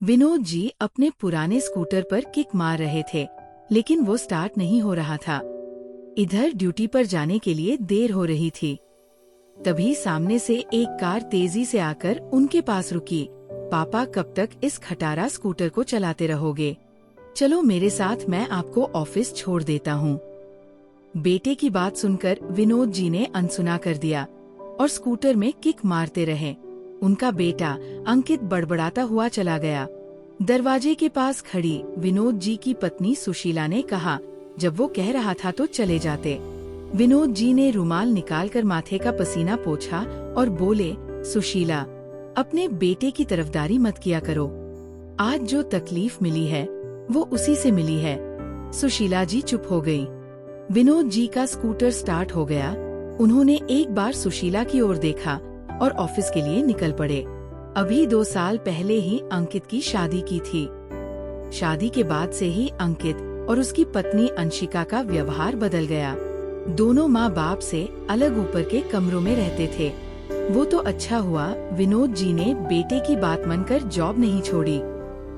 विनोद जी अपने पुराने स्कूटर पर किक मार रहे थे, लेकिन वो स्टार्ट नहीं हो रहा था। इधर ड्यूटी पर जाने के लिए देर हो रही थी। तभी सामने से एक कार तेजी से आकर उनके पास रुकी। पापा कब तक इस खटारा स्कूटर को चलाते रहोगे? चलो मेरे साथ, मैं आपको ऑफिस छोड़ देता हूँ। बेटे की बात सुनकर विनोद जी ने अनसुना कर दिया और स्कूटर में किक मारते रहे। उनका बेटा अंकित बड़बड़ाता हुआ चला गया। दरवाजे के पास खड़ी विनोद जी की पत्नी सुशीला ने कहा, जब वो कह रहा था तो चले जाते। विनोद जी ने रुमाल निकालकर माथे का पसीना पोंछा और बोले, सुशीला, अपने बेटे की तरफदारी मत किया करो। आज जो तकलीफ मिली है वो उसी से मिली है। सुशीला जी चुप हो गई। विनोद जी का स्कूटर स्टार्ट हो गया। उन्होंने एक बार सुशीला की ओर देखा और ऑफिस के लिए निकल पड़े। अभी 2 साल पहले ही अंकित की शादी की थी। शादी के बाद से ही अंकित और उसकी पत्नी अंशिका का व्यवहार बदल गया। दोनों माँ बाप से अलग ऊपर के कमरों में रहते थे। वो तो अच्छा हुआ विनोद जी ने बेटे की बात मानकर जॉब नहीं छोड़ी,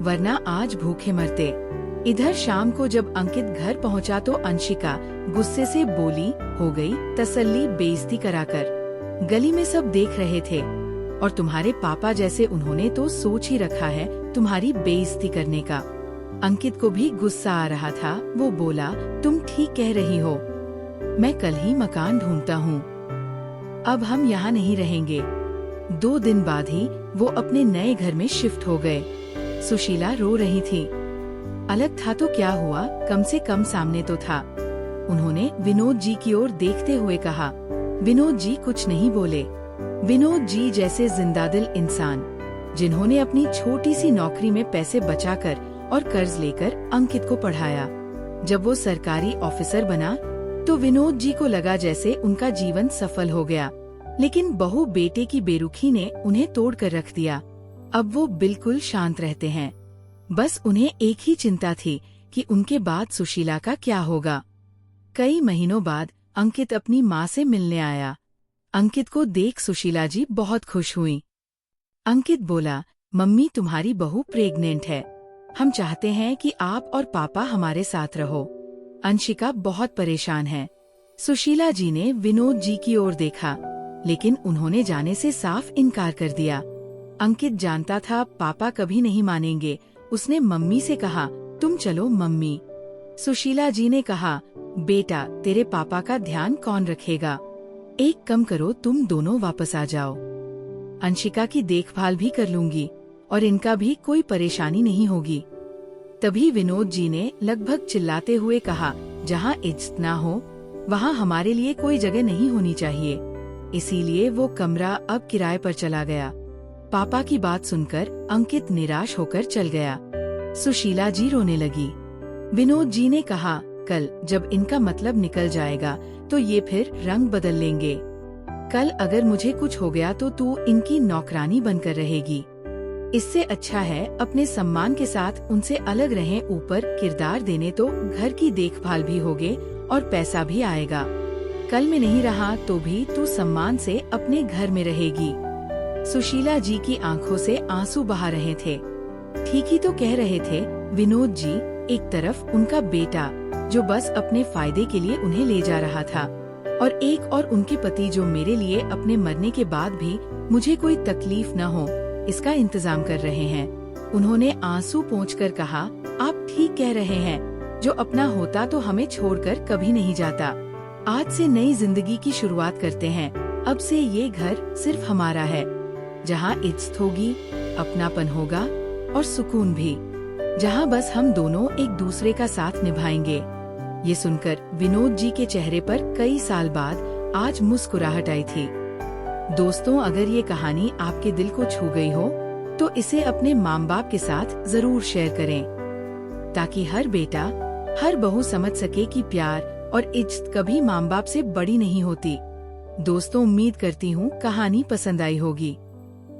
वरना आज भूखे मरते। इधर शाम को जब अंकित घर पहुंचा तो अंशिका गुस्से से बोली, हो गई तसल्ली बेइज्जती कराकर। गली में सब देख रहे थे और तुम्हारे पापा जैसे उन्होंने तो सोच ही रखा है तुम्हारी बेइज्जती करने का। अंकित को भी गुस्सा आ रहा था। वो बोला, तुम ठीक कह रही हो, मैं कल ही मकान ढूंढता हूँ। अब हम यहाँ नहीं रहेंगे। 2 दिन बाद ही वो अपने नए घर में शिफ्ट हो गए। सुशीला रो रही थी। अलग था तो क्या हुआ, कम से कम सामने तो था। उन्होंने विनोद जी की ओर देखते हुए कहा। विनोद जी कुछ नहीं बोले। विनोद जी जैसे जिंदादिल इंसान, जिन्होंने अपनी छोटी सी नौकरी में पैसे बचाकर और कर्ज लेकर अंकित को पढ़ाया। जब वो सरकारी ऑफिसर बना तो विनोद जी को लगा जैसे उनका जीवन सफल हो गया, लेकिन बहू बेटे की बेरुखी ने उन्हें तोड़ कर रख दिया। अब वो बिल्कुल शांत रहते हैं। बस उन्हें एक ही चिंता थी कि उनके बाद सुशीला का क्या होगा। कई महीनों बाद अंकित अपनी माँ से मिलने आया। अंकित को देख सुशीला जी बहुत खुश हुई। अंकित बोला, मम्मी तुम्हारी बहू प्रेग्नेंट है। हम चाहते हैं कि आप और पापा हमारे साथ रहो। अंशिका बहुत परेशान है। सुशीला जी ने विनोद जी की ओर देखा, लेकिन उन्होंने जाने से साफ इनकार कर दिया। अंकित जानता था पापा कभी नहीं मानेंगे। उसने मम्मी से कहा, तुम चलो मम्मी। सुशीला जी ने कहा, बेटा तेरे पापा का ध्यान कौन रखेगा? एक कम करो, तुम दोनों वापस आ जाओ। अंशिका की देखभाल भी कर लूंगी और इनका भी कोई परेशानी नहीं होगी। तभी विनोद जी ने लगभग चिल्लाते हुए कहा, जहाँ इज्जत ना हो वहाँ हमारे लिए कोई जगह नहीं होनी चाहिए। इसीलिए वो कमरा अब किराए पर चला गया। पापा की बात सुनकर अंकित निराश होकर चल गया। सुशीला जी रोने लगी। विनोद जी ने कहा, कल जब इनका मतलब निकल जाएगा तो ये फिर रंग बदल लेंगे। कल अगर मुझे कुछ हो गया तो तू इनकी नौकरानी बनकर रहेगी। इससे अच्छा है अपने सम्मान के साथ उनसे अलग रहें। ऊपर किरदार देने तो घर की देखभाल भी होगे और पैसा भी आएगा। कल में नहीं रहा तो भी तू सम्मान से अपने घर में रहेगी। सुशीला जी की आंखों से आंसू बहा रहे थे। ठीक ही तो कह रहे थे विनोद जी। एक तरफ उनका बेटा जो बस अपने फायदे के लिए उन्हें ले जा रहा था, और एक और उनके पति जो मेरे लिए अपने मरने के बाद भी मुझे कोई तकलीफ न हो इसका इंतजाम कर रहे हैं। उन्होंने आंसू पोंछकर कहा, आप ठीक कह रहे हैं। जो अपना होता तो हमें छोड़कर कभी नहीं जाता। आज से नई जिंदगी की शुरुआत करते हैं। अब से ये घर सिर्फ हमारा है, जहाँ इज्जत होगी, अपनापन होगा और सुकून भी, जहाँ बस हम दोनों एक दूसरे का साथ निभाएंगे। ये सुनकर विनोद जी के चेहरे पर कई साल बाद आज मुस्कुराहट आई थी। दोस्तों, अगर ये कहानी आपके दिल को छू गई हो तो इसे अपने माँ बाप के साथ जरूर शेयर करें, ताकि हर बेटा हर बहू समझ सके कि प्यार और इज्जत कभी माँ बाप से बड़ी नहीं होती। दोस्तों, उम्मीद करती हूँ कहानी पसंद आई होगी।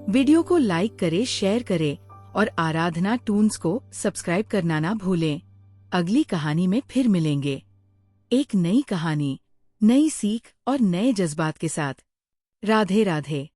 वीडियो को लाइक करें, शेयर करें और आराधना टून्स को सब्सक्राइब करना ना भूलें। अगली कहानी में फिर मिलेंगे, एक नई कहानी, नई सीख और नए जज्बात के साथ। राधे राधे।